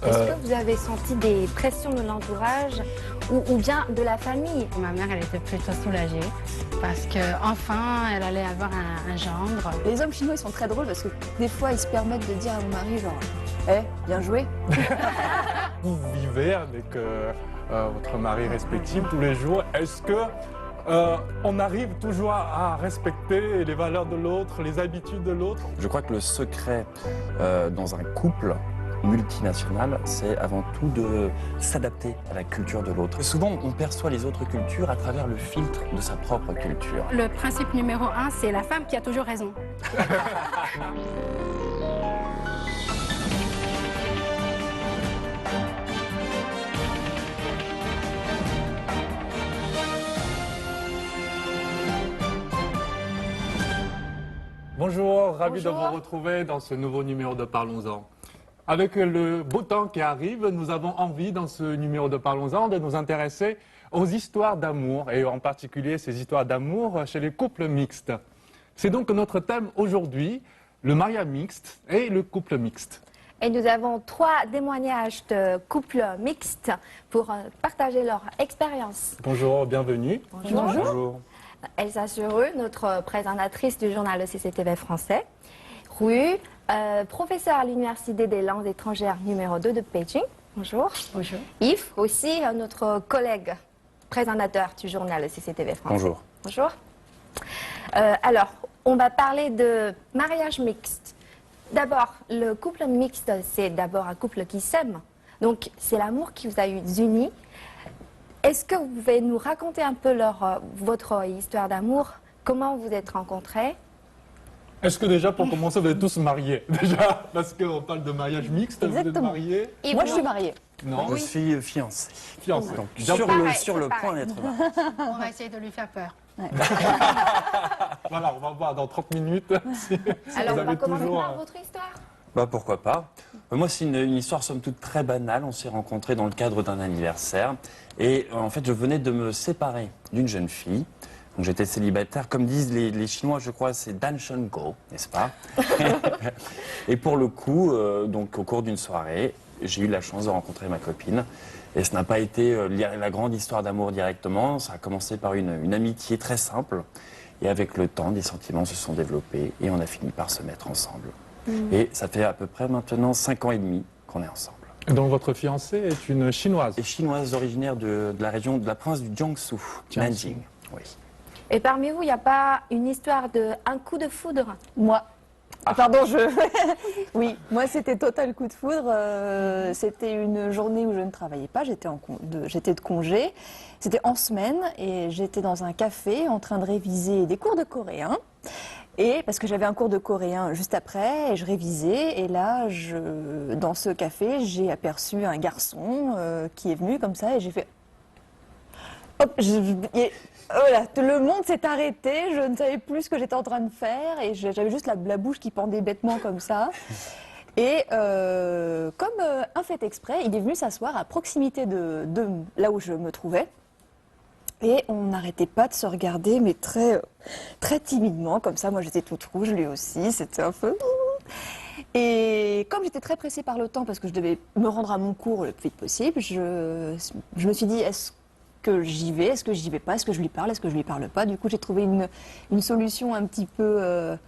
Est-ce que vous avez senti des pressions de l'entourage ou bien de la famille? Ma mère, elle était plutôt soulagée parce qu'enfin, elle allait avoir un gendre. Les hommes chinois, ils sont très drôles parce que des fois, ils se permettent de dire à mon mari, genre, eh, bien joué. Vous vivez avec votre mari respectif tous les jours. Est-ce que on arrive toujours à respecter les valeurs de l'autre, les habitudes de l'autre? Je crois que le secret dans un couple multinational, c'est avant tout de s'adapter à la culture de l'autre. Souvent, on perçoit les autres cultures à travers le filtre de sa propre culture. Le principe numéro 1, c'est la femme qui a toujours raison. Bonjour, ravi de Bonjour. vous retrouver dans ce nouveau numéro de Parlons-en. Avec le beau temps qui arrive, nous avons envie dans ce numéro de Parlons-en de nous intéresser aux histoires d'amour et en particulier ces histoires d'amour chez les couples mixtes. C'est donc notre thème aujourd'hui, le mariage mixte et le couple mixte. Et nous avons 3 témoignages de couples mixtes pour partager leur expérience. Bonjour, bienvenue. Bonjour. Elsa Sureux, notre présentatrice du journal CCTV français. Rui, professeur à l'Université des langues étrangères numéro 2 de Beijing. Bonjour. Bonjour. Yves, aussi notre collègue présentateur du journal CCTV français. Bonjour. Bonjour. Alors, on va parler de mariage mixte. D'abord, le couple mixte, c'est d'abord un couple qui s'aime. Donc, c'est l'amour qui vous a unis. Est-ce que vous pouvez nous raconter un peu votre histoire d'amour? Comment vous êtes rencontrés? Est-ce que déjà, pour commencer, vous êtes tous mariés? Déjà, parce qu'on parle de mariage mixte, vous êtes Exactement. mariés? Et Moi, vous- je suis mariée. Non, Je suis fiancé. fiancés. Donc, Bien sur sûr. le, pareil, sur le c'est point pareil. d'être marié. On va essayer de lui faire peur. Voilà, on va voir dans 30 minutes si Alors, vous on va avez commencer toujours... par votre histoire. Bah pourquoi pas. Moi c'est une histoire somme toute très banale. On s'est rencontrés dans le cadre d'un anniversaire et en fait je venais de me séparer d'une jeune fille. Donc j'étais célibataire, comme disent les Chinois, je crois c'est Dan Shen Go, n'est-ce pas? Et pour le coup, donc au cours d'une soirée, j'ai eu la chance de rencontrer ma copine. Et ce n'a pas été la grande histoire d'amour directement. Ça a commencé par une amitié très simple. Et avec le temps, des sentiments se sont développés et on a fini par se mettre ensemble. Et ça fait à peu près maintenant 5 ans et demi qu'on est ensemble. Donc votre fiancée est une chinoise. Et chinoise originaire de la région de la province du Jiangsu, Nanjing. Oui. Et parmi vous, il n'y a pas une histoire de un coup de foudre? Moi. Ah, pardon, Oui, moi, c'était total coup de foudre. C'était une journée où je ne travaillais pas, j'étais de congé. C'était en semaine et j'étais dans un café en train de réviser des cours de coréen. Et parce que j'avais un cours de coréen juste après, et je révisais, et là, dans ce café, j'ai aperçu un garçon qui est venu comme ça, et j'ai fait... Hop, voilà, le monde s'est arrêté, je ne savais plus ce que j'étais en train de faire, et j'avais juste la bouche qui pendait bêtement comme ça. Et comme un fait exprès, il est venu s'asseoir à proximité de là où je me trouvais. Et on n'arrêtait pas de se regarder, mais très, très timidement, comme ça. Moi, j'étais toute rouge, lui aussi, c'était un peu... Et comme j'étais très pressée par le temps, parce que je devais me rendre à mon cours le plus vite possible, je me suis dit, est-ce que j'y vais, est-ce que j'y vais pas, est-ce que je lui parle, est-ce que je lui parle pas. Du coup, j'ai trouvé une solution un petit peu...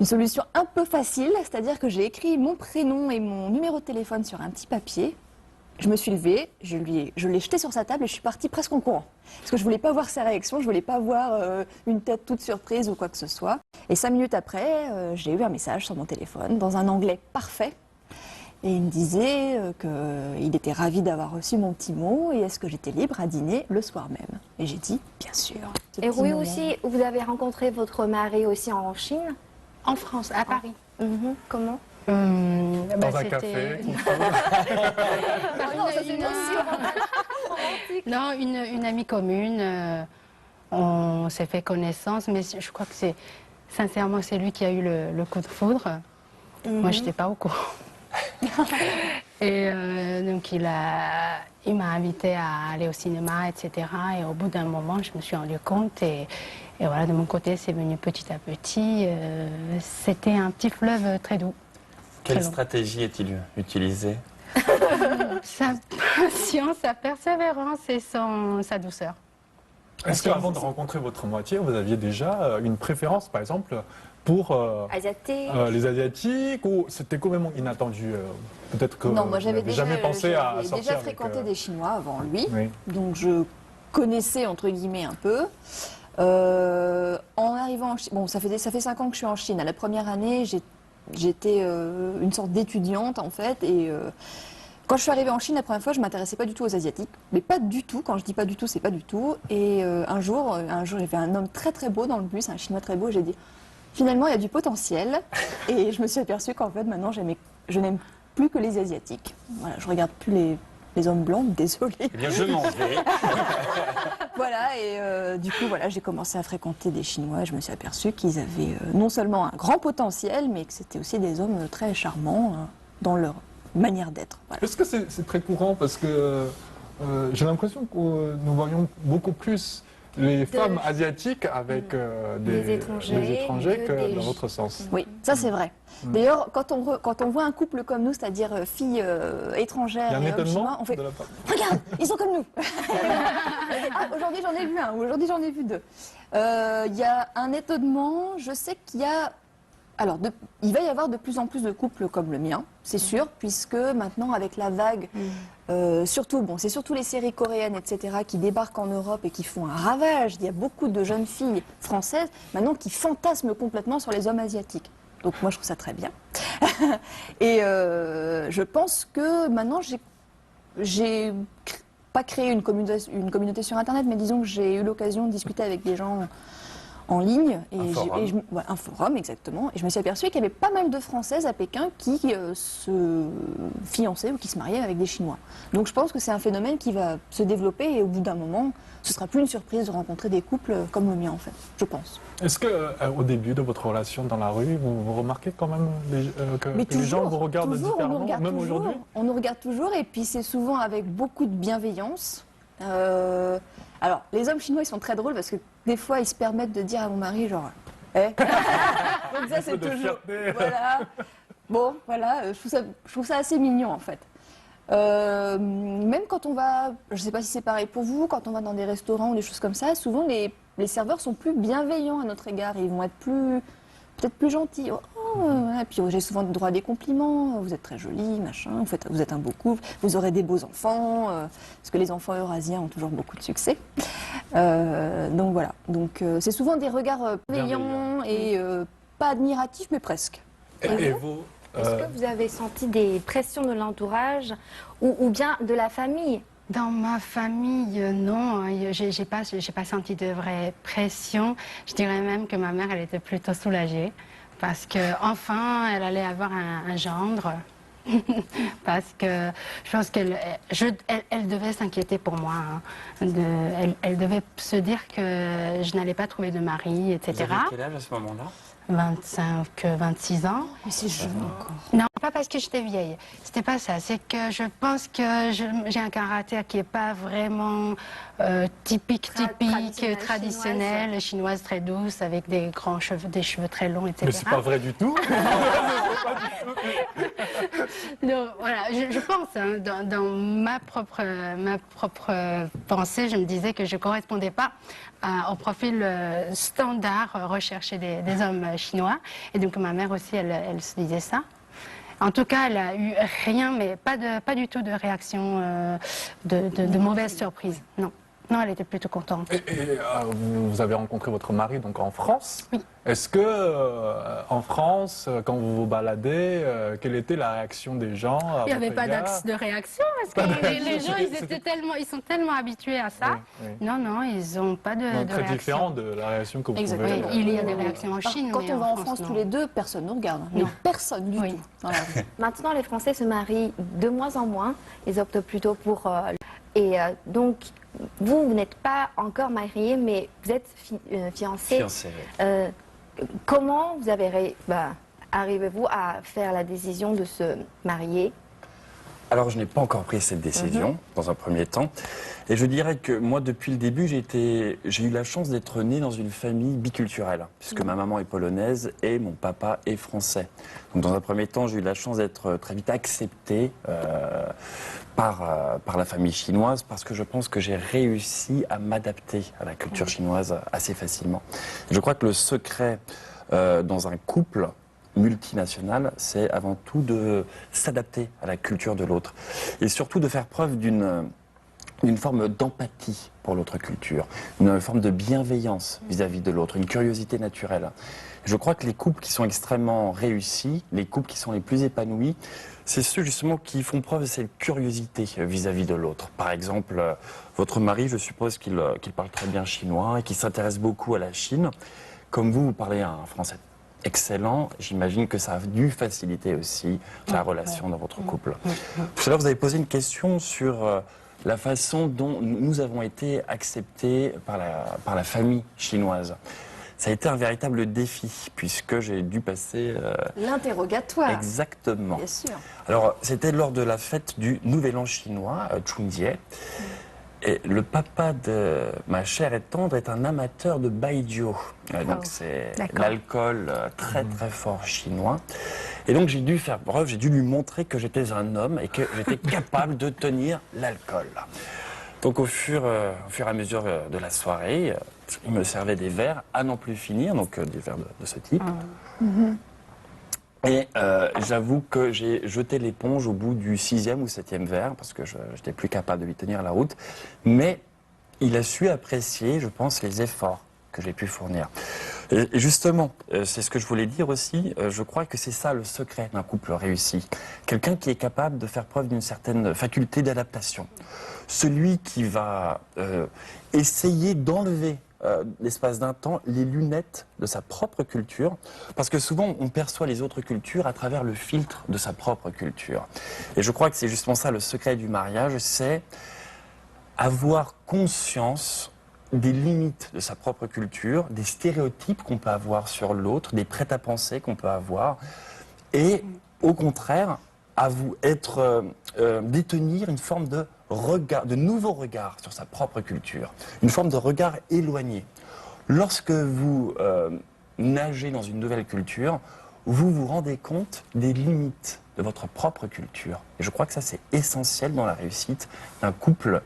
une solution un peu facile, c'est-à-dire que j'ai écrit mon prénom et mon numéro de téléphone sur un petit papier. Je me suis levée, je l'ai jeté sur sa table et je suis partie presque en courant. Parce que je voulais pas voir sa réaction, je voulais pas voir une tête toute surprise ou quoi que ce soit. Et 5 minutes après, j'ai eu un message sur mon téléphone dans un anglais parfait. Et il me disait qu'il était ravi d'avoir reçu mon petit mot et est-ce que j'étais libre à dîner le soir même. Et j'ai dit, bien sûr. Ce Et petit Rui moment. aussi, vous avez rencontré votre mari aussi en Chine? En France, à Paris. Comment? Dans un c'était- café. Non, ça c'est bien sûr. Non, une amie commune. On s'est fait connaissance, mais je crois que sincèrement, c'est lui qui a eu le coup de foudre. Moi, je n'étais pas au courant. Et donc, il m'a invité à aller au cinéma, etc. Et au bout d'un moment, je me suis rendu compte. Et voilà, de mon côté, c'est venu petit à petit. C'était un petit fleuve très doux. Quelle Très long. stratégie est-il utilisé? Sa patience, sa persévérance et sa douceur. Est-ce qu'avant de rencontrer votre moitié, vous aviez déjà une préférence, par exemple, pour Asiatique. les Asiatiques, ou c'était complètement inattendu peut-être que Non, moi vous j'avais n'avez déjà, jamais pensé à j'avais sortir déjà avec, fréquenté des Chinois avant lui, Oui. donc je connaissais entre guillemets un peu. En arrivant en Chine, bon, ça fait 5 ans que je suis en Chine. À la première année, j'étais une sorte d'étudiante en fait, et quand je suis arrivée en Chine la première fois, je m'intéressais pas du tout aux Asiatiques, mais pas du tout. Quand je dis pas du tout, c'est pas du tout. Et un jour, j'ai vu un homme très très beau dans le bus, un Chinois très beau. J'ai dit, finalement, il y a du potentiel. Et je me suis aperçue qu'en fait, maintenant, je n'aime plus que les Asiatiques. Voilà, je regarde plus les hommes blancs, désolée. Eh bien, je m'en vais. Voilà, et du coup, voilà, j'ai commencé à fréquenter des Chinois. Et je me suis aperçue qu'ils avaient non seulement un grand potentiel, mais que c'était aussi des hommes très charmants dans leur manière d'être. Voilà. Est-ce que c'est très courant parce que j'ai l'impression que nous voyons beaucoup plus les femmes asiatiques avec Les étrangers que que dans des- l'autre sens. Oui, ça c'est vrai. D'ailleurs, quand on voit un couple comme nous, c'est-à-dire fille étrangère Il y a un et homme étonnement chinois, on fait de la part. regarde, ils sont comme nous. Ah, aujourd'hui j'en ai vu un, aujourd'hui j'en ai vu deux. Il y a un étonnement, je sais qu'il y a... Alors, il va y avoir de plus en plus de couples comme le mien, c'est sûr, puisque maintenant avec la vague, surtout, bon, c'est surtout les séries coréennes, etc., qui débarquent en Europe et qui font un ravage. Il y a beaucoup de jeunes filles françaises maintenant qui fantasment complètement sur les hommes asiatiques. Donc moi je trouve ça très bien. Et je pense que maintenant j'ai pas créé une communauté sur Internet, mais disons que j'ai eu l'occasion de discuter avec des gens en ligne. Et Un forum. ouais, un forum, exactement. Et je me suis aperçue qu'il y avait pas mal de Françaises à Pékin qui se fiançaient ou qui se mariaient avec des Chinois. Donc je pense que c'est un phénomène qui va se développer et au bout d'un moment, ce sera plus une surprise de rencontrer des couples comme le mien, en fait, je pense. Est-ce que au début de votre relation dans la rue, vous remarquez quand même que les gens vous regardent toujours, on nous différemment, regarde même toujours, aujourd'hui? on nous regarde toujours, et puis c'est souvent avec beaucoup de bienveillance. Alors, les hommes chinois, ils sont très drôles parce que des fois, ils se permettent de dire à mon mari, genre, eh. Donc ça, Un c'est peu de toujours. fierté. Voilà. Bon, voilà, je trouve ça assez mignon, en fait. Même quand on va, je ne sais pas si c'est pareil pour vous, quand on va dans des restaurants ou des choses comme ça, souvent les serveurs sont plus bienveillants à notre égard. Ils vont être peut-être plus gentils. Et puis j'ai souvent le droit à des compliments. Vous êtes très jolie, machin. Vous êtes un beau couple. Vous aurez des beaux enfants. Parce que les enfants eurasiens ont toujours beaucoup de succès. Donc voilà. Donc c'est souvent des regards bienveillants et pas admiratifs, mais presque. Et vous Est-ce que vous avez senti des pressions de l'entourage ou bien de la famille? Dans ma famille, non, j'ai pas senti de vraie pression. Je dirais même que ma mère, elle était plutôt soulagée parce que enfin, elle allait avoir un gendre. Parce que je pense elle devait s'inquiéter pour moi. Hein. Elle devait se dire que je n'allais pas trouver de mari, Vous etc. avez quel âge à ce moment-là? 25, 26 ans. Mais c'est jeune encore. Non, pas parce que j'étais vieille. C'était pas ça. C'est que je pense que j'ai un caractère qui est pas vraiment typique, traditionnel, chinoise très douce, avec des grands cheveux, des cheveux très longs, etc. Mais c'est pas vrai du tout. Donc, voilà, je pense, hein, dans ma propre pensée, je me disais que je correspondais pas au profil standard recherché des hommes chinois. Et donc ma mère aussi, elle se disait ça. En tout cas, elle a eu rien, mais pas du tout de réaction de mauvaise surprise. Non. Non, elle était plutôt contente. Et vous avez rencontré votre mari donc en France. Oui. Est-ce que en France, quand vous vous baladez, quelle était la réaction des gens à Il n'y avait votre pas égard? d'axe de réaction parce que les gens, ils sont tellement habitués à ça. Oui, oui. Non, non, ils n'ont pas de Très réaction. différent de la réaction que vous pouvez... Oui, il y a des réactions en Chine, Quand mais on va en France, France non. tous les deux, personne ne nous regarde. Mais Non. personne du Oui. tout. Voilà. Maintenant, les Français se marient de moins en moins. Ils optent plutôt pour... donc, vous n'êtes pas encore marié, mais vous êtes fiancé. Fiancé, oui. Comment vous avez arrivez-vous à faire la décision de se marier? Alors, je n'ai pas encore pris cette décision, dans un premier temps. Et je dirais que moi, depuis le début, j'ai eu la chance d'être né dans une famille biculturelle, puisque ma maman est polonaise et mon papa est français. Donc, dans un premier temps, j'ai eu la chance d'être très vite accepté par la famille chinoise, parce que je pense que j'ai réussi à m'adapter à la culture chinoise assez facilement. Je crois que le secret dans un couple multinationale, c'est avant tout de s'adapter à la culture de l'autre et surtout de faire preuve d'une forme d'empathie pour l'autre culture, une forme de bienveillance vis-à-vis de l'autre, une curiosité naturelle. Je crois que les couples qui sont extrêmement réussis, les couples qui sont les plus épanouis, c'est ceux justement qui font preuve de cette curiosité vis-à-vis de l'autre. Par exemple, votre mari, je suppose qu'il parle très bien chinois et qu'il s'intéresse beaucoup à la Chine. Comme vous parlez un français excellent, j'imagine que ça a dû faciliter aussi la relation dans votre couple. Tout à l'heure, vous avez posé une question sur la façon dont nous avons été acceptés par la famille chinoise. Ça a été un véritable défi, puisque j'ai dû passer... L'interrogatoire. Exactement. Bien sûr. Alors, c'était lors de la fête du Nouvel An chinois, Chunjie. Et le papa de ma chère et tendre est un amateur de baijiu. Donc c'est l'alcool très très fort chinois. Et donc j'ai dû faire preuve, j'ai dû lui montrer que j'étais un homme et que j'étais capable de tenir l'alcool. Donc au fur et à mesure de la soirée, il me servait des verres à n'en plus finir, donc des verres de ce type. Et j'avoue que j'ai jeté l'éponge au bout du 6e ou 7e verre, parce que je n'étais plus capable de lui tenir la route. Mais il a su apprécier, je pense, les efforts que j'ai pu fournir. Et justement, c'est ce que je voulais dire aussi, je crois que c'est ça le secret d'un couple réussi. Quelqu'un qui est capable de faire preuve d'une certaine faculté d'adaptation. Celui qui va essayer d'enlever l'espace d'un temps, les lunettes de sa propre culture, parce que souvent on perçoit les autres cultures à travers le filtre de sa propre culture. Et je crois que c'est justement ça le secret du mariage, c'est avoir conscience des limites de sa propre culture, des stéréotypes qu'on peut avoir sur l'autre, des prêt-à-penser qu'on peut avoir, et au contraire, détenir une forme de regard, de nouveau regard sur sa propre culture, une forme de regard éloigné. Lorsque vous nagez dans une nouvelle culture, vous vous rendez compte des limites de votre propre culture. Et je crois que ça, c'est essentiel dans la réussite d'un couple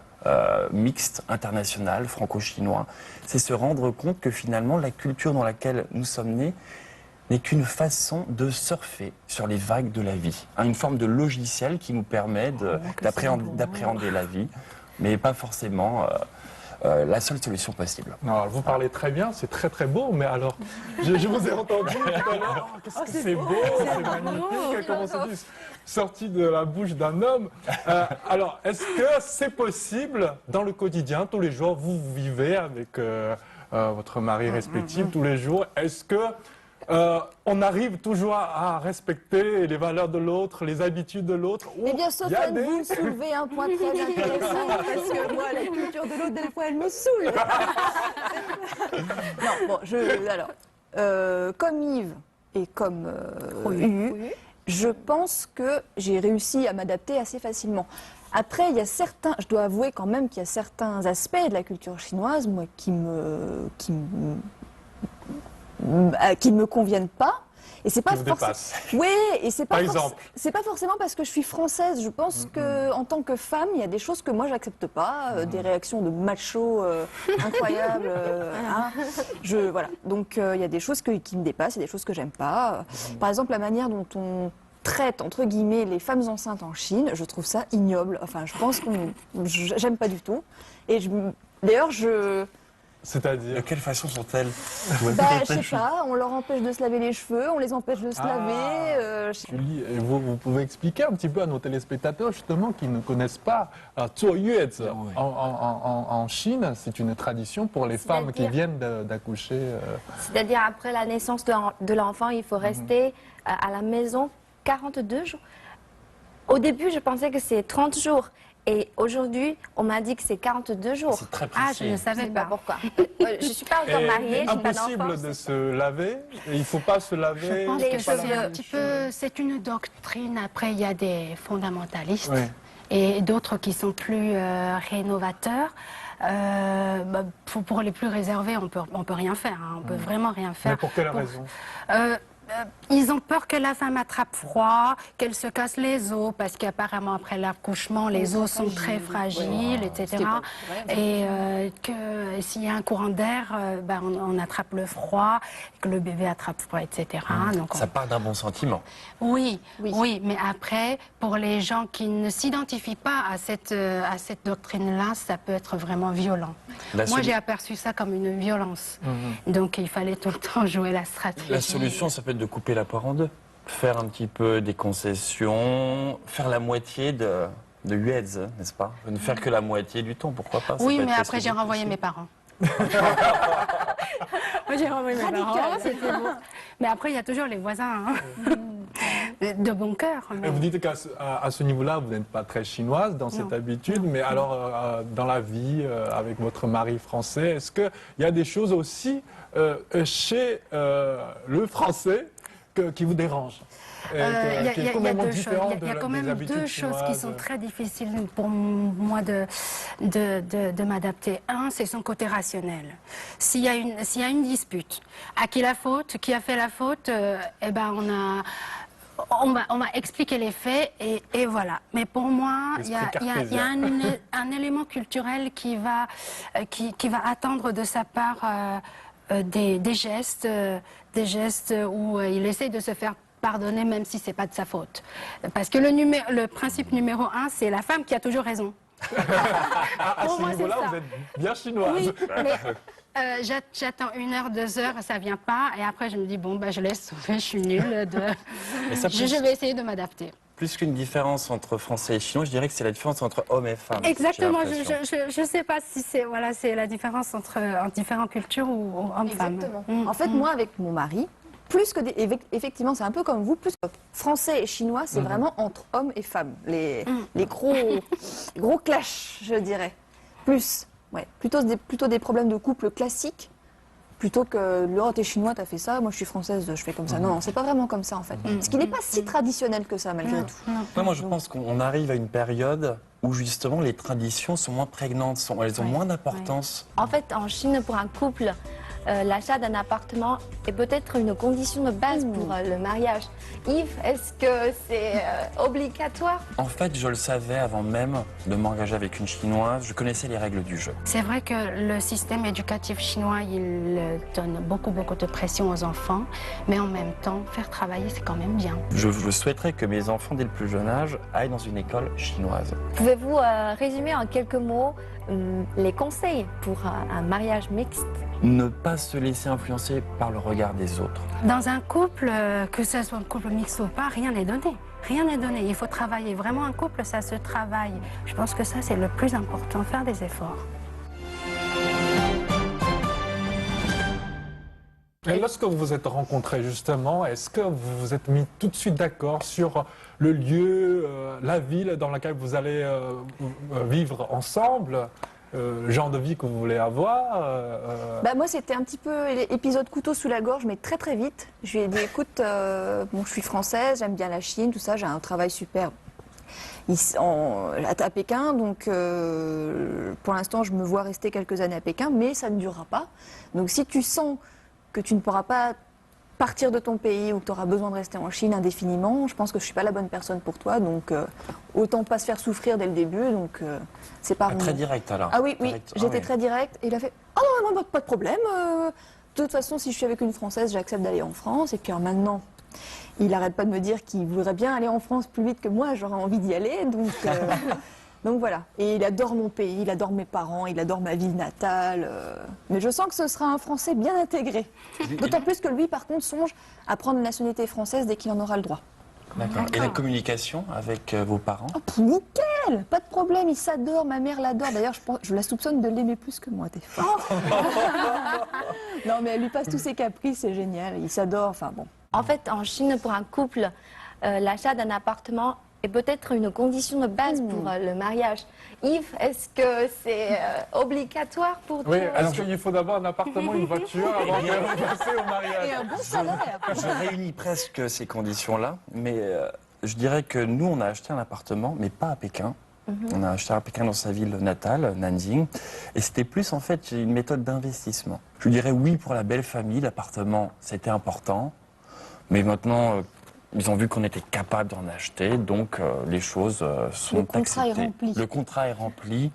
mixte, international, franco-chinois. C'est se rendre compte que finalement, la culture dans laquelle nous sommes nés n'est qu'une façon de surfer sur les vagues de la vie. Une forme de logiciel qui nous permet d'appréhender la vie, mais pas forcément la seule solution possible. Alors, vous parlez très bien, c'est très très beau, mais alors, je vous ai entendu tout à l'heure, qu'est-ce que c'est beau, c'est magnifique, comment c'est dit, sorti de la bouche d'un homme. Alors, est-ce que c'est possible, dans le quotidien, tous les jours, vous vivez avec votre mari respectif tous les jours, est-ce que on arrive toujours à respecter les valeurs de l'autre, les habitudes de l'autre? Eh bien, Sofiane, vous soulevez un point très intéressant, parce que moi, la culture de l'autre, des fois, elle me saoule. Non, bon, comme Yves et comme Hu, je pense que j'ai réussi à m'adapter assez facilement. Après, je dois avouer quand même qu'il y a certains aspects de la culture chinoise, moi, qui me conviennent pas. Et c'est pas forcément. Oui, et c'est pas. Par exemple. C'est pas forcément parce que je suis française. Je pense que en tant que femme, il y a des choses que moi j'accepte pas, des réactions de macho incroyables. Voilà. Donc il y a des choses qui me dépassent, il y a des choses que j'aime pas. Par exemple, la manière dont on traite entre guillemets les femmes enceintes en Chine, je trouve ça ignoble. Enfin, je pense j'aime pas du tout. Et d'ailleurs, C'est-à-dire? De quelle façon sont-elles? Je sais pas, on leur empêche de se laver les cheveux, on les empêche de se laver. Julie, vous pouvez expliquer un petit peu à nos téléspectateurs justement qui ne connaissent pas Zuo Yuezi. En Chine, c'est une tradition pour les femmes qui viennent d'accoucher. C'est-à-dire après la naissance de l'enfant, il faut rester à la maison 42 jours. Au début, je pensais que c'est 30 jours. Et aujourd'hui, on m'a dit que c'est 42 jours. C'est très Ah, précis. je ne Je savais sais pas pas. pourquoi. Je ne suis pas encore Et mariée, je n'ai pas impossible d'enfant. de se laver. Il ne faut pas se laver. Je pense Les que c'est cheveux. un petit peu, c'est une doctrine. Après, il y a des fondamentalistes Oui. et d'autres qui sont plus rénovateurs. Pour les plus réservés, on peut rien faire. On peut vraiment rien faire. Mais pour quelle raison? Ils ont peur que la femme attrape froid, qu'elle se casse les os, parce qu'apparemment après l'accouchement, les os sont très fragiles, etc. Et que s'il y a un courant d'air, on attrape le froid, que le bébé attrape froid, etc. Donc Ça part d'un bon sentiment. oui, mais après, pour les gens qui ne s'identifient pas à cette doctrine-là, ça peut être vraiment violent. Moi, j'ai aperçu ça comme une violence. Donc, il fallait tout le temps jouer la stratégie. La solution, ça peut être de couper la poire en deux. Faire un petit peu des concessions, faire la moitié de Huez, n'est-ce pas? Ne faire que la moitié du temps, pourquoi pas? Ça Oui, peut mais être après, j'ai possible renvoyé aussi. mes parents. Moi, j'ai renvoyé mes parents, c'était bon. Mais après, il y a toujours les voisins, de bon cœur. Et vous dites qu'à ce niveau-là, vous n'êtes pas très chinoise dans cette habitude, mais alors dans la vie avec votre mari français, est-ce qu'il y a des choses aussi chez le français qui vous dérangent? Il y a deux choses. Il y a quand même deux choses qui sont très difficiles pour moi de m'adapter. Un, c'est son côté rationnel. S'il y a une dispute, à qui la faute, qui a fait la faute, on va expliquer les faits et voilà. Mais pour moi, il y a un élément culturel qui va attendre de sa part des gestes où il essaie de se faire pardonner même si c'est pas de sa faute. Parce que le principe numéro 1, c'est la femme qui a toujours raison. À Pour ce moi, c'est niveau-là, ça. vous êtes bien chinoise. Oui, mais j'attends 1 heure, 2 heures, ça vient pas, et après je me dis bon je laisse tomber, je suis nulle. Mais ça, Je vais essayer de m'adapter. Plus qu'une différence entre français et chinois, je dirais que c'est la différence entre hommes et femmes. Exactement, j'ai l'impression. je sais pas si c'est la différence entre différentes cultures ou hommes-femmes. Exactement. En fait, moi, avec mon mari, plus que effectivement, c'est un peu comme vous, plus que français et chinois, c'est vraiment entre hommes et femmes. Les gros clashs, je dirais. Plutôt des problèmes de couple classiques, plutôt que oh, t'es chinois, t'as fait ça, moi je suis française, je fais comme ça. Non, c'est pas vraiment comme ça en fait. Ce qui n'est pas si traditionnel que ça, malgré tout. Ouais, moi, je pense qu'on arrive à une période où justement les traditions sont moins prégnantes, elles ont moins d'importance. En fait, en Chine, pour un couple, l'achat d'un appartement est peut-être une condition de base pour le mariage. Yves, est-ce que c'est obligatoire? En fait, je le savais avant même de m'engager avec une chinoise, je connaissais les règles du jeu. C'est vrai que le système éducatif chinois, il donne beaucoup de pression aux enfants, mais en même temps, faire travailler, c'est quand même bien. Je souhaiterais que mes enfants, dès le plus jeune âge, aillent dans une école chinoise. Pouvez-vous résumer en quelques mots les conseils pour un mariage mixte? Ne pas se laisser influencer par le regard des autres. Dans un couple, que ce soit un couple mixte ou pas, rien n'est donné. Rien n'est donné. Il faut travailler. Vraiment, un couple, ça se travaille. Je pense que ça, c'est le plus important, faire des efforts. Et lorsque vous vous êtes rencontrés justement, est-ce que vous vous êtes mis tout de suite d'accord sur le lieu, la ville dans laquelle vous allez vivre ensemble, le genre de vie que vous voulez avoir Moi, c'était un petit peu épisode couteau sous la gorge, mais très très vite. Je lui ai dit, écoute, je suis française, j'aime bien la Chine, tout ça, j'ai un travail super à Pékin, donc pour l'instant, je me vois rester quelques années à Pékin, mais ça ne durera pas. Donc si tu sens que tu ne pourras pas partir de ton pays ou que tu auras besoin de rester en Chine indéfiniment, je pense que je ne suis pas la bonne personne pour toi, donc autant pas se faire souffrir dès le début, donc c'est pas Très direct alors. Ah oui, Direct. j'étais oui. très direct, et il a fait « Ah non, non, pas de problème, de toute façon, si je suis avec une Française, j'accepte d'aller en France, et puis alors, maintenant, il n'arrête pas de me dire qu'il voudrait bien aller en France plus vite que moi, j'aurais envie d'y aller, donc... Donc voilà, et il adore mon pays, il adore mes parents, il adore ma ville natale. Mais je sens que ce sera un Français bien intégré. D'autant plus que lui, par contre, songe à prendre la nationalité française dès qu'il en aura le droit. D'accord. Et la communication avec vos parents? Oh, nickel, pas de problème, il s'adore, ma mère l'adore. D'ailleurs, je la soupçonne de l'aimer plus que moi, des fois. Non, mais elle lui passe tous ses caprices, c'est génial, il s'adore, enfin bon. En fait, en Chine, pour un couple, l'achat d'un appartement est peut-être une condition de base pour le mariage. Yves, est-ce que c'est obligatoire pour toi? Oui, alors il faut d'abord un appartement, une voiture avant de passer au mariage. Et un bon salaire. Je réunis presque ces conditions-là, mais je dirais que nous, on a acheté un appartement, mais pas à Pékin. On a acheté à Pékin dans sa ville natale, Nanjing, et c'était plus en fait une méthode d'investissement. Je dirais oui pour la belle famille, l'appartement c'était important, mais maintenant ils ont vu qu'on était capable d'en acheter, donc les choses sont Le contrat est acceptées. rempli. Le contrat est rempli,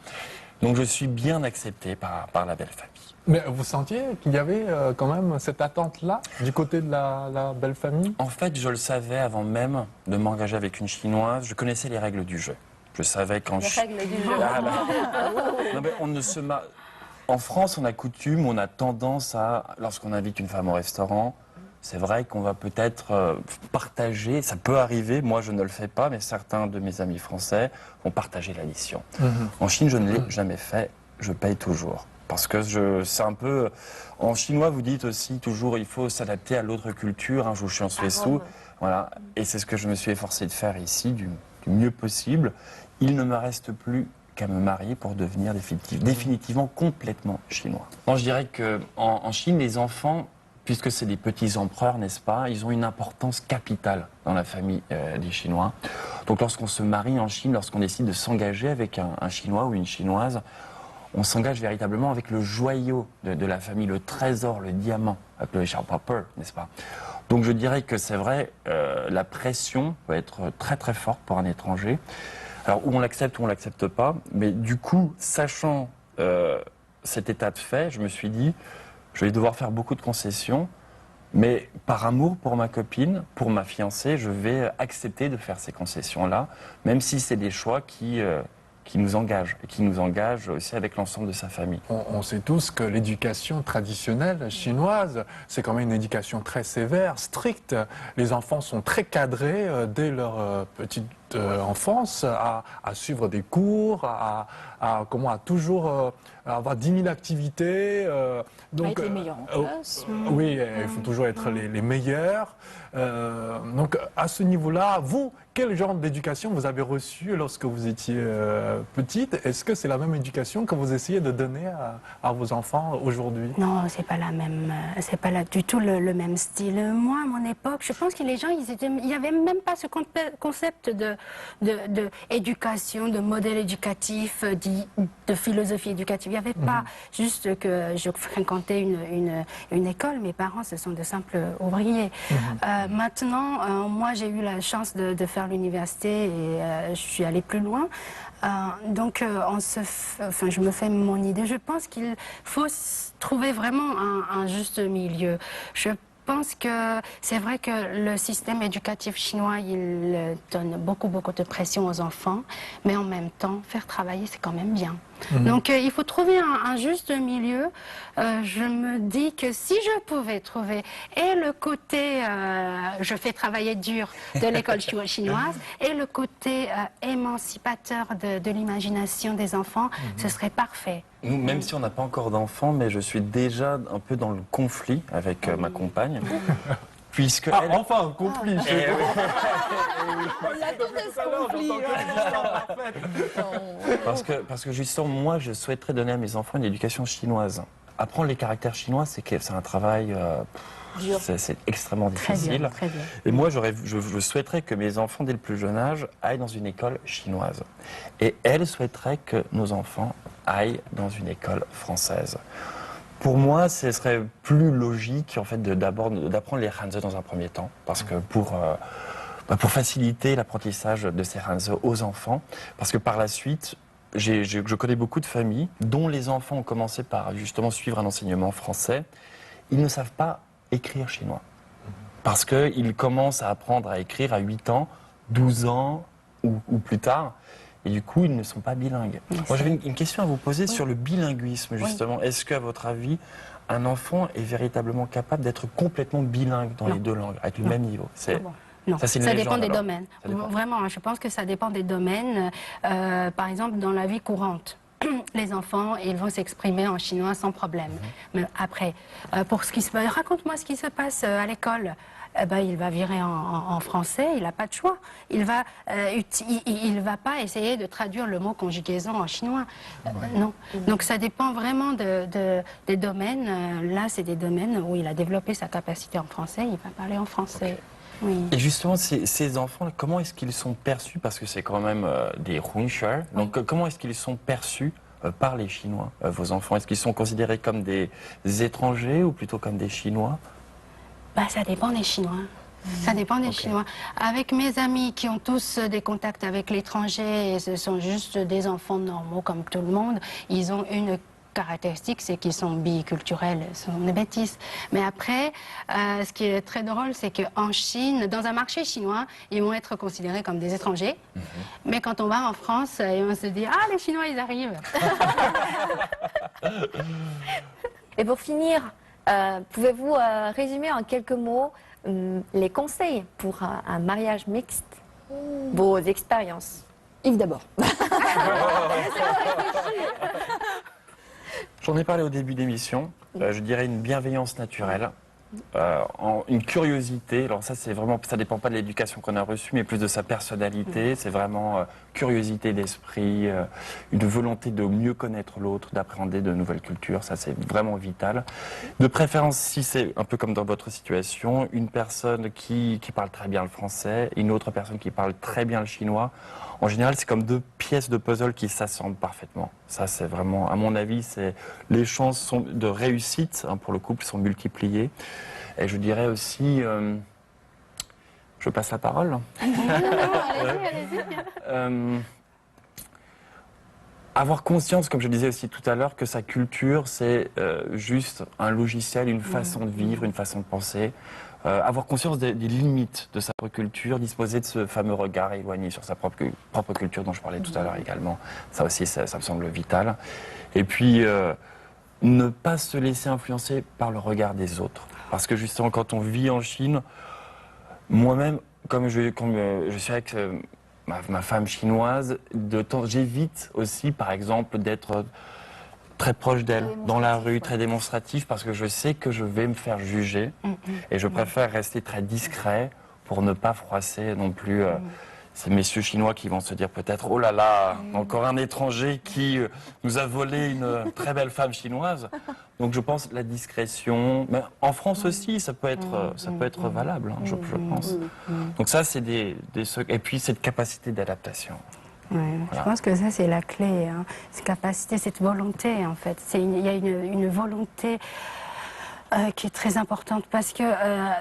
donc je suis bien accepté par la belle famille. Mais vous sentiez qu'il y avait quand même cette attente-là du côté de la belle famille? En fait, je le savais avant même de m'engager avec une Chinoise, je connaissais les règles du jeu. Je savais qu'en Les règles du jeu. Ah là. Non, mais on ne se En France, on a coutume, on a tendance à, lorsqu'on invite une femme au restaurant, c'est vrai qu'on va peut-être partager, ça peut arriver, moi je ne le fais pas, mais certains de mes amis français vont partager l'addition. En Chine, je ne l'ai jamais fait, je paye toujours. Parce que c'est un peu... En chinois, vous dites aussi toujours, il faut s'adapter à l'autre culture, hein, je suis en Suessou, voilà. Et c'est ce que je me suis efforcé de faire ici, du mieux possible. Il ne me reste plus qu'à me marier pour devenir définitivement complètement chinois. Moi, je dirais qu'en Chine, les enfants, puisque c'est des petits empereurs, n'est-ce pas, ils ont une importance capitale dans la famille des Chinois. Donc lorsqu'on se marie en Chine, lorsqu'on décide de s'engager avec un Chinois ou une Chinoise, on s'engage véritablement avec le joyau de la famille, le trésor, le diamant, appelé Xiaopapper, n'est-ce pas? Donc je dirais que c'est vrai, la pression peut être très très forte pour un étranger. Alors, où on l'accepte ou on ne l'accepte pas. Mais du coup, sachant cet état de fait, je me suis dit, je vais devoir faire beaucoup de concessions. Mais par amour pour ma copine, pour ma fiancée, je vais accepter de faire ces concessions-là, même si c'est des choix qui nous engagent, et qui nous engagent aussi avec l'ensemble de sa famille. On sait tous que l'éducation traditionnelle chinoise, c'est quand même une éducation très sévère, stricte. Les enfants sont très cadrés dès leur petite enfance à suivre des cours, à toujours avoir 10 000 activités. Donc, être les meilleurs en classe. Oui, il faut toujours être les meilleurs. Donc à ce niveau-là, vous, quel genre d'éducation vous avez reçu lorsque vous étiez petite? Est-ce que c'est la même éducation que vous essayez de donner à vos enfants aujourd'hui? Non, c'est pas la même, c'est pas du tout le même style. Moi, à mon époque, je pense que les gens, il n'y avait même pas ce concept de éducation, de modèle éducatif, de philosophie éducative. Il n'y avait pas juste que je fréquentais une école. Mes parents, ce sont de simples ouvriers. Maintenant, moi, j'ai eu la chance de faire l'université et je suis allée plus loin. Donc, je me fais mon idée. Je pense qu'il faut trouver vraiment un juste milieu. Je pense que c'est vrai que le système éducatif chinois, il donne beaucoup de pression aux enfants, mais en même temps, faire travailler, c'est quand même bien. Donc, il faut trouver un juste milieu. Je me dis que si je pouvais trouver et le côté je fais travailler dur de l'école chinoise et le côté émancipateur de l'imagination des enfants, ce serait parfait. Nous, même si on n'a pas encore d'enfants, mais je suis déjà un peu dans le conflit avec ma compagne. Puisque elle... enfin, un conflit chez vous. Parce que justement, moi, je souhaiterais donner à mes enfants une éducation chinoise. Apprendre les caractères chinois, c'est un travail... c'est extrêmement difficile. Très bien. Et moi, je souhaiterais que mes enfants, dès le plus jeune âge, aillent dans une école chinoise. Et elle souhaiterait que nos enfants aillent dans une école française. Pour moi, ce serait plus logique en fait, d'apprendre les Hanzi dans un premier temps, parce que pour faciliter l'apprentissage de ces Hanzi aux enfants, parce que par la suite, je connais beaucoup de familles dont les enfants ont commencé par justement suivre un enseignement français. Ils ne savent pas écrire chinois, parce qu'ils commencent à apprendre à écrire à 8 ans, 12 ans ou plus tard. Et du coup, ils ne sont pas bilingues. Moi, j'avais une question à vous poser sur le bilinguisme, justement. Oui. Est-ce qu'à votre avis, un enfant est véritablement capable d'être complètement bilingue dans les deux langues, avec le même niveau? Non, ça dépend des domaines. Dépend. Vraiment, je pense que ça dépend des domaines. Par exemple, dans la vie courante, les enfants, ils vont s'exprimer en chinois sans problème. Mais après, pour ce qui se passe, raconte-moi ce qui se passe à l'école. Eh ben, il va virer en français, il n'a pas de choix. Il va pas essayer de traduire le mot conjugaison en chinois. Non. Donc ça dépend vraiment des domaines. Là, c'est des domaines où il a développé sa capacité en français, il va parler en français. Oui. Et justement, ces enfants, comment est-ce qu'ils sont perçus? Parce que c'est quand même des Hunsher. Donc, comment est-ce qu'ils sont perçus par les Chinois, vos enfants? Est-ce qu'ils sont considérés comme des étrangers ou plutôt comme des Chinois? Bah, ça dépend des Chinois. Ça dépend des Chinois. Avec mes amis qui ont tous des contacts avec l'étranger et ce sont juste des enfants normaux comme tout le monde, ils ont une caractéristique, c'est qu'ils sont biculturels, ce sont des bêtises. Mais après, ce qui est très drôle, c'est qu'en Chine, dans un marché chinois, ils vont être considérés comme des étrangers. Mais quand on va en France, on se dit « Ah, les Chinois, ils arrivent !» Et pour finir, pouvez-vous résumer en quelques mots les conseils pour un mariage mixte, vos expériences? Yves d'abord. J'en ai parlé au début d'émission. Je dirais une bienveillance naturelle. Une curiosité, alors ça c'est vraiment, ça dépend pas de l'éducation qu'on a reçue, mais plus de sa personnalité. C'est vraiment curiosité d'esprit, une volonté de mieux connaître l'autre, d'appréhender de nouvelles cultures. Ça c'est vraiment vital. De préférence, si c'est un peu comme dans votre situation, une personne qui parle très bien le français, une autre personne qui parle très bien le chinois. En général, c'est comme deux pièces de puzzle qui s'assemblent parfaitement. Ça, c'est vraiment, à mon avis, les chances de réussite pour le couple sont multipliées. Et je dirais aussi, je passe la parole. Avoir conscience, comme je disais aussi tout à l'heure, que sa culture, c'est juste un logiciel, une façon de vivre, une façon de penser. Avoir conscience des limites de sa propre culture, disposer de ce fameux regard éloigné sur sa propre culture dont je parlais tout à l'heure également. Ça aussi, ça me semble vital. Et puis, ne pas se laisser influencer par le regard des autres. Parce que justement, quand on vit en Chine, moi-même, comme je suis avec ma femme chinoise, j'évite aussi, par exemple, d'être très proche d'elle, dans la rue, très démonstratif, parce que je sais que je vais me faire juger. Et je préfère rester très discret pour ne pas froisser non plus ces messieurs chinois qui vont se dire peut-être « Oh là là, encore un étranger qui nous a volé une très belle femme chinoise ». Donc je pense la discrétion, mais en France aussi, ça peut être valable, je pense. Donc ça, c'est et puis cette capacité d'adaptation. Ouais, voilà. Je pense que ça, c'est la clé. Cette capacité, cette volonté, en fait. Il y a une volonté qui est très importante parce que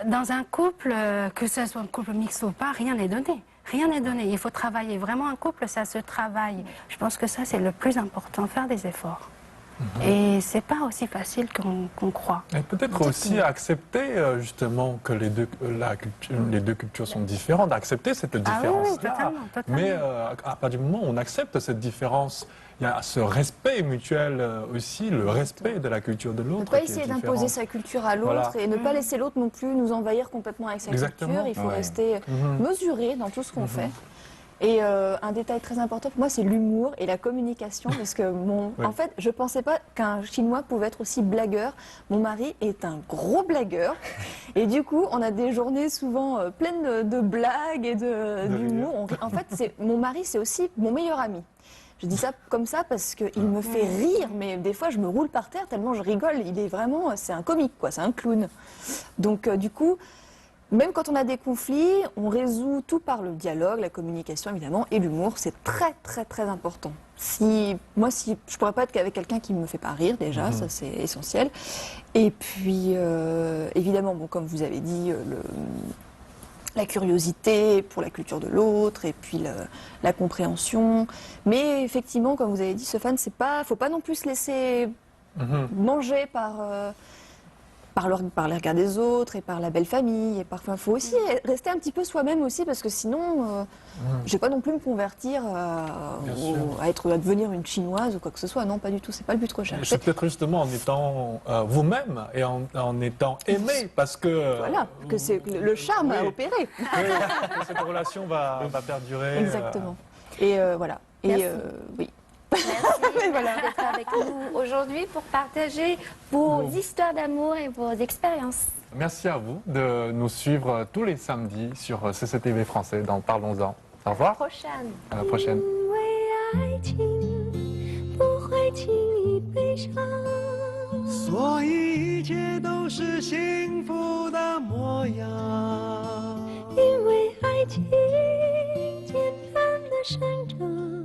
dans un couple, que ce soit un couple mixte ou pas, rien n'est donné. Rien n'est donné. Il faut travailler. Vraiment, un couple, ça se travaille. Je pense que ça, c'est le plus important, faire des efforts. Et c'est pas aussi facile qu'on croit. Et peut-être aussi accepter justement que les deux cultures sont différentes, accepter cette différence-là. Ah oui, totalement. Mais à partir du moment où on accepte cette différence, il y a ce respect mutuel aussi, le respect de la culture de l'autre. Ne pas essayer d'imposer sa culture à l'autre et ne pas laisser l'autre non plus nous envahir complètement avec sa culture. Il faut rester mesuré dans tout ce qu'on fait. Et un détail très important pour moi, c'est l'humour et la communication, parce que en fait, je ne pensais pas qu'un Chinois pouvait être aussi blagueur. Mon mari est un gros blagueur, et du coup, on a des journées souvent pleines de blagues et d'humour. En fait, mon mari, c'est aussi mon meilleur ami. Je dis ça comme ça parce qu'il me fait rire, mais des fois, je me roule par terre tellement je rigole. C'est un comique, quoi, c'est un clown. Donc, du coup, même quand on a des conflits, on résout tout par le dialogue, la communication évidemment, et l'humour, c'est très très très important. Je pourrais pas être qu'avec quelqu'un qui me fait pas rire déjà, ça c'est essentiel. Et puis évidemment, comme vous avez dit, la curiosité pour la culture de l'autre, et puis la compréhension. Mais effectivement, comme vous avez dit, Stéphane, faut pas non plus se laisser manger par les regards des autres et par la belle famille. Et parfois, il faut aussi rester un petit peu soi-même aussi, parce que sinon, je ne vais pas non plus me convertir à devenir une chinoise ou quoi que ce soit. Non, pas du tout. C'est pas le but recherché. C'est peut-être justement en étant vous-même et en étant aimé, parce que... Voilà, que c'est le charme à opérer. Que cette relation va perdurer. Exactement. Et voilà. Et oui. Merci voilà. d'être avec nous aujourd'hui pour partager vos histoires d'amour et vos expériences. Merci à vous de nous suivre tous les samedis sur CCTV français dans Parlons-en. Au revoir, Prochaine. à la prochaine. 因为爱情不会轻易悲伤，所以一切都是幸福的模样。因为爱情简单的生长。